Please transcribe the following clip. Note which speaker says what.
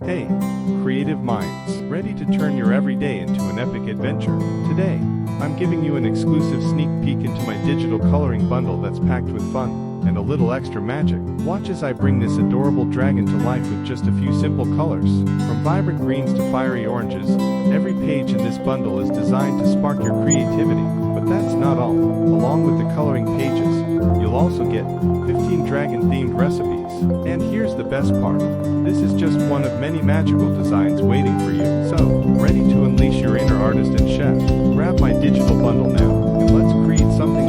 Speaker 1: Hey, creative minds, ready to turn your everyday into an epic adventure? Today, I'm giving you an exclusive sneak peek into my digital coloring bundle that's packed with fun and a little extra magic. Watch as I bring this adorable dragon to life with just a few simple colors. From vibrant greens to fiery oranges, every page in this bundle is designed to spark your creativity. But that's not all. Along with the coloring pages, you'll also get 15 dragon-themed recipes. And here's the best part. This is just one of many magical designs waiting for you. So, ready to unleash your inner artist and chef? Grab my digital bundle now, and let's create something